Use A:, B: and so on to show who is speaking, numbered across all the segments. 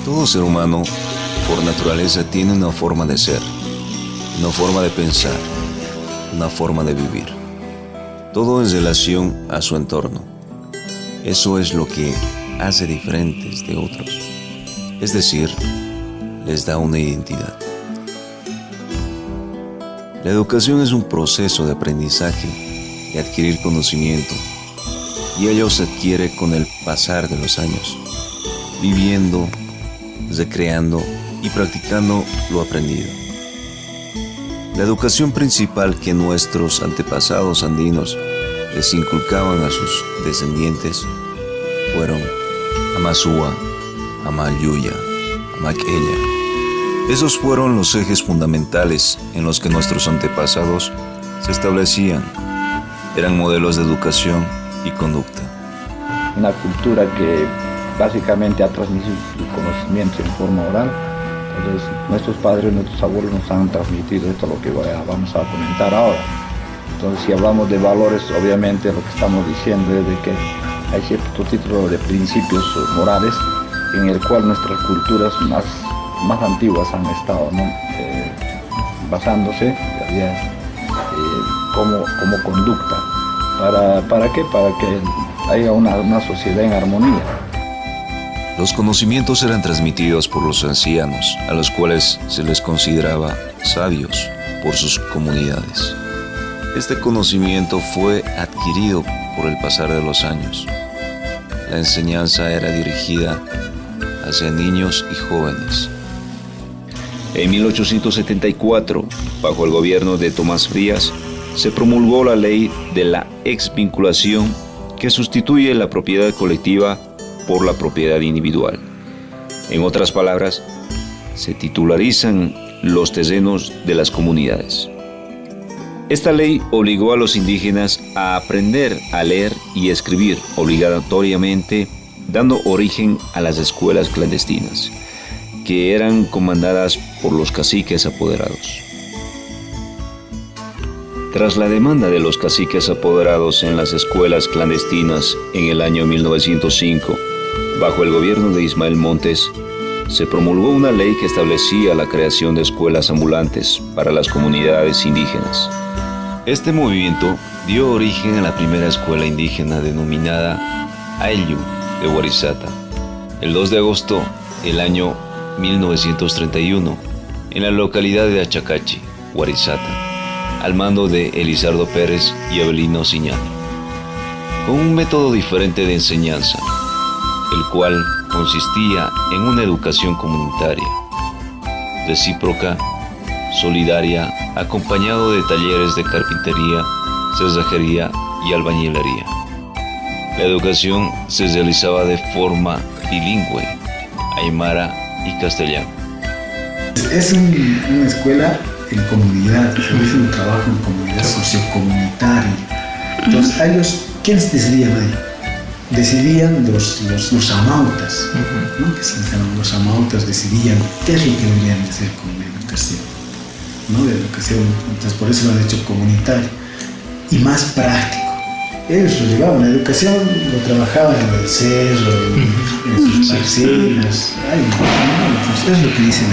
A: Todo ser humano, por naturaleza, tiene una forma de ser, una forma de pensar, una forma de vivir. Todo en relación a su entorno. Eso es lo que hace diferentes de otros. Es decir, les da una identidad. La educación es un proceso de aprendizaje, de adquirir conocimiento, y ello se adquiere con el pasar de los años, viviendo, recreando y practicando lo aprendido. La educación principal que nuestros antepasados andinos les inculcaban a sus descendientes fueron Amasúa, Amayuya, Amaqueya. Esos fueron los ejes fundamentales en los que nuestros antepasados se establecían. Eran modelos de educación y conducta.
B: Una cultura que básicamente ha transmitido su conocimiento en forma oral. Entonces, nuestros padres, nuestros abuelos nos han transmitido esto, lo que vamos a comentar ahora. Entonces, si hablamos de valores, obviamente lo que estamos diciendo es de que hay cierto título de principios morales en el cual nuestras culturas más antiguas han estado, ¿no? Basándose como conducta. ¿Para qué? Para que haya una sociedad en armonía.
A: Los conocimientos eran transmitidos por los ancianos, a los cuales se les consideraba sabios por sus comunidades. Este conocimiento fue adquirido por el pasar de los años. La enseñanza era dirigida hacia niños y jóvenes. En 1874, bajo el gobierno de Tomás Frías, se promulgó la ley de la exvinculación que sustituye la propiedad colectiva por la propiedad individual. En otras palabras, se titularizan los terrenos de las comunidades. Esta ley obligó a los indígenas a aprender a leer y escribir obligatoriamente, dando origen a las escuelas clandestinas, que eran comandadas por los caciques apoderados. Tras la demanda de los caciques apoderados en las escuelas clandestinas en el año 1905, bajo el gobierno de Ismael Montes, se promulgó una ley que establecía la creación de escuelas ambulantes para las comunidades indígenas. Este movimiento dio origen a la primera escuela indígena denominada Ayllu de Warisata, el 2 de agosto del año 1931, en la localidad de Achacachi, Warisata, al mando de Elizardo Pérez y Avelino Siñani, con un método diferente de enseñanza, el cual consistía en una educación comunitaria, recíproca, solidaria, acompañado de talleres de carpintería, cerrajería y albañilería. La educación se realizaba de forma bilingüe, aymara y castellano.
C: Es una escuela en comunidad, se hace un trabajo en comunidad sociocomunitario. Entonces, ellos, ¿quiénes decidían ahí? Decidían los amautas, ¿no? Que se llaman los amautas, decidían qué es lo que deberían hacer con la educación, ¿no? De educación, entonces por eso lo han hecho comunitario y más práctico. Ellos lo llevaban, la educación lo trabajaban en el cerro, en sus parcelas. Entonces es lo que dice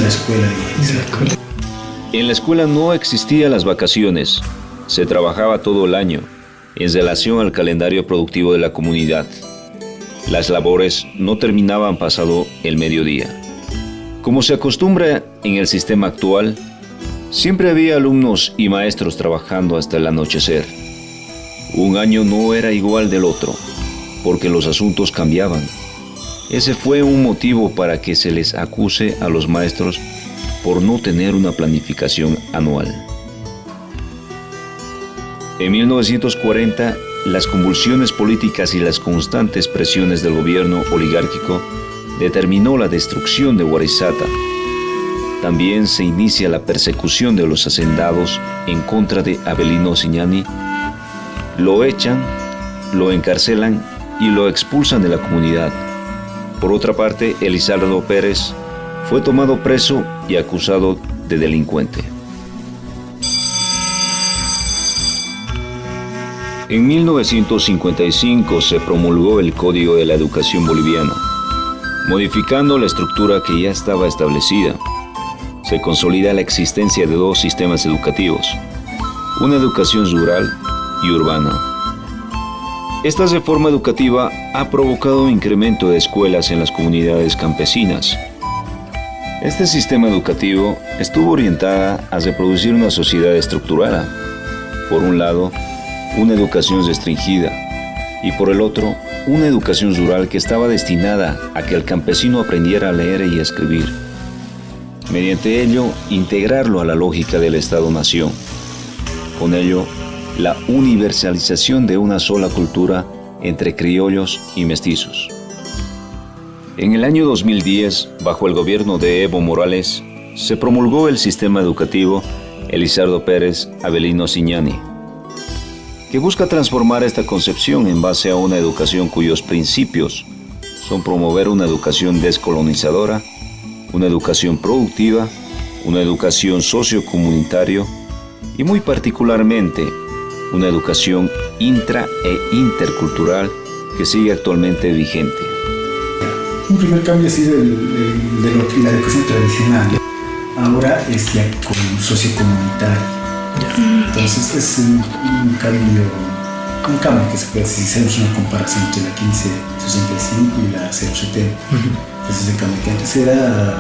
C: la escuela de
A: En la escuela no existían las vacaciones, se trabajaba todo el año en relación al calendario productivo de la comunidad. Las labores no terminaban pasado el mediodía. Como se acostumbra en el sistema actual, siempre había alumnos y maestros trabajando hasta el anochecer. Un año no era igual del otro, porque los asuntos cambiaban. Ese fue un motivo para que se les acuse a los maestros por no tener una planificación anual. En 1940, las convulsiones políticas y las constantes presiones del gobierno oligárquico determinó la destrucción de Warisata. También se inicia la persecución de los hacendados en contra de Avelino Siñani. Lo echan, lo encarcelan y lo expulsan de la comunidad. Por otra parte, Elizardo Pérez fue tomado preso y acusado de delincuente. En 1955 se promulgó el Código de la Educación Boliviana, modificando la estructura que ya estaba establecida. Se consolida la existencia de dos sistemas educativos, una educación rural y urbana. Esta reforma educativa ha provocado un incremento de escuelas en las comunidades campesinas. Este sistema educativo estuvo orientada a reproducir una sociedad estructurada. Por un lado, una educación restringida y por el otro, una educación rural que estaba destinada a que el campesino aprendiera a leer y a escribir. Mediante ello, integrarlo a la lógica del Estado-Nación. Con ello, la universalización de una sola cultura entre criollos y mestizos. En el año 2010, bajo el gobierno de Evo Morales, se promulgó el sistema educativo Elizardo Pérez Avelino Ciñani, que busca transformar esta concepción en base a una educación cuyos principios son promover una educación descolonizadora, una educación productiva, una educación sociocomunitaria y muy particularmente una educación intra e intercultural que sigue actualmente vigente.
C: Un primer cambio ha sido de la educación tradicional, ahora es ya con sociocomunitario. Entonces es un cambio que se puede hacer si hacemos una comparación entre la 1565 y la 070. Entonces el cambio que antes era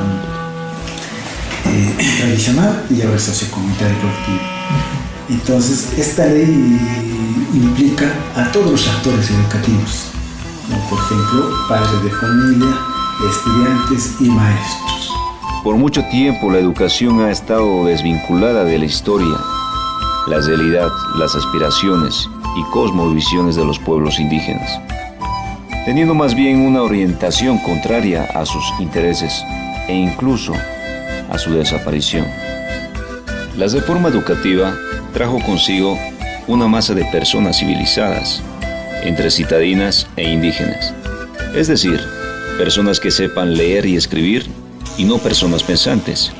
C: tradicional y ahora es sociocomunitario colectivo. Entonces esta ley implica a todos los actores educativos, como por ejemplo padres de familia, estudiantes y maestros.
A: Por mucho tiempo la educación ha estado desvinculada de la historia, la realidad, las aspiraciones y cosmovisiones de los pueblos indígenas, teniendo más bien una orientación contraria a sus intereses e incluso a su desaparición. La reforma educativa trajo consigo una masa de personas civilizadas, entre citadinas e indígenas, es decir, personas que sepan leer y escribir y no personas pensantes.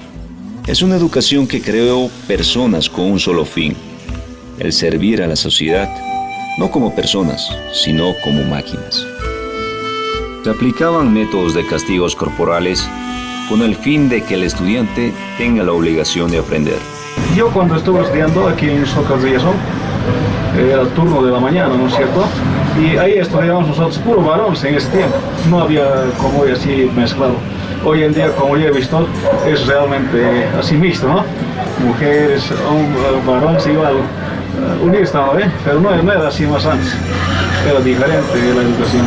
A: Es una educación que creó personas con un solo fin, el servir a la sociedad, no como personas, sino como máquinas. Se aplicaban métodos de castigos corporales con el fin de que el estudiante tenga la obligación de aprender.
D: Yo cuando estuve estudiando aquí en Socas de Yeso, era el turno de la mañana, ¿no es cierto? Y ahí estudiábamos nosotros puro varones en ese tiempo, no había como hoy así mezclado. Hoy en día, como ya he visto, es realmente así mixto, ¿no? Mujeres, varones igual, unidos estaban, pero no era así más antes, era diferente la educación.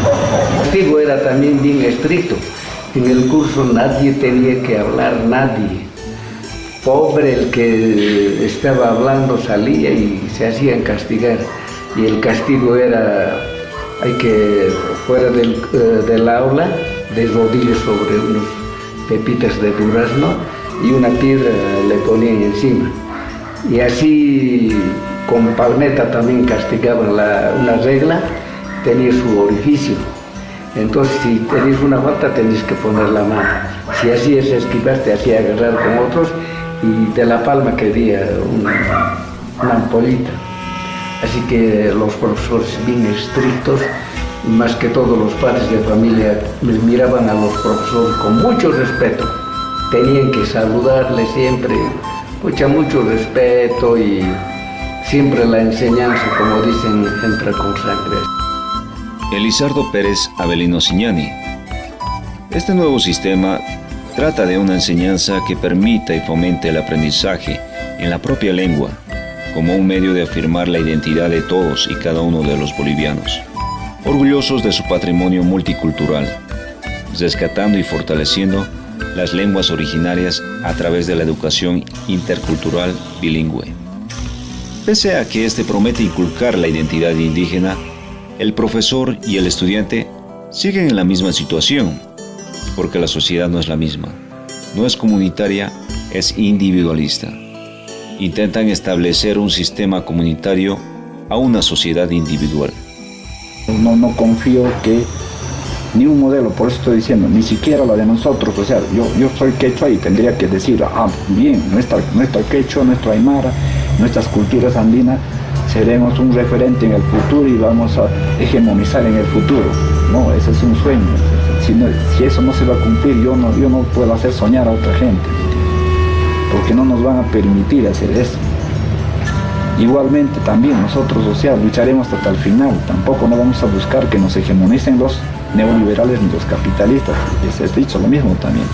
E: El castigo era también bien estricto, en el curso nadie tenía que hablar, nadie. Pobre el que estaba hablando salía y se hacían castigar. Y el castigo era, fuera del aula, de rodillas sobre unos pepitas de durazno y una piedra le ponían encima. Y así con palmeta también castigaban una regla, tenía su orificio. Entonces si tenías una falta tenías que poner la mano. Si hacías esquivar te hacía agarrar con otros y de la palma quedía una ampollita. Así que los profesores bien estrictos, más que todos los padres de familia, miraban a los profesores con mucho respeto. Tenían que saludarles siempre, mucho respeto y siempre la enseñanza, como dicen, entra con sangre.
A: Elizardo Pérez Avelino Ciñani. Este nuevo sistema trata de una enseñanza que permita y fomente el aprendizaje en la propia lengua, como un medio de afirmar la identidad de todos y cada uno de los bolivianos, orgullosos de su patrimonio multicultural, rescatando y fortaleciendo las lenguas originarias a través de la educación intercultural bilingüe. Pese a que este promete inculcar la identidad indígena, el profesor y el estudiante siguen en la misma situación, porque la sociedad no es la misma, no es comunitaria, es individualista. Intentan establecer un sistema comunitario a una sociedad individual.
B: No confío que ni un modelo, por eso estoy diciendo, ni siquiera la de nosotros, o sea, yo soy quechua y tendría que decir, bien, nuestra quechua, nuestra aymara, nuestras culturas andinas seremos un referente en el futuro y vamos a hegemonizar en el futuro. No, ese es un sueño. Si eso no se va a cumplir, yo no puedo hacer soñar a otra gente, porque no nos van a permitir hacer eso. Igualmente también nosotros, o sea, lucharemos hasta el final. Tampoco no vamos a buscar que nos hegemonicen los neoliberales ni los capitalistas. Es dicho lo mismo también.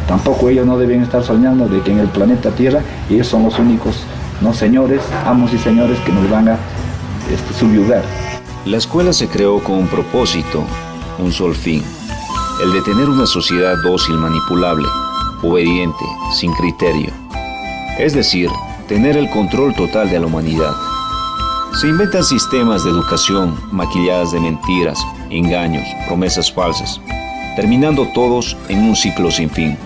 B: Tampoco ellos no deben estar soñando de que en el planeta Tierra ellos son los únicos, no señores, amos y señores que nos van a subyugar.
A: La escuela se creó con un propósito, un solo fin, el de tener una sociedad dócil, manipulable, obediente, sin criterio. Es decir, tener el control total de la humanidad. Se inventan sistemas de educación maquilladas de mentiras, engaños, promesas falsas, terminando todos en un ciclo sin fin.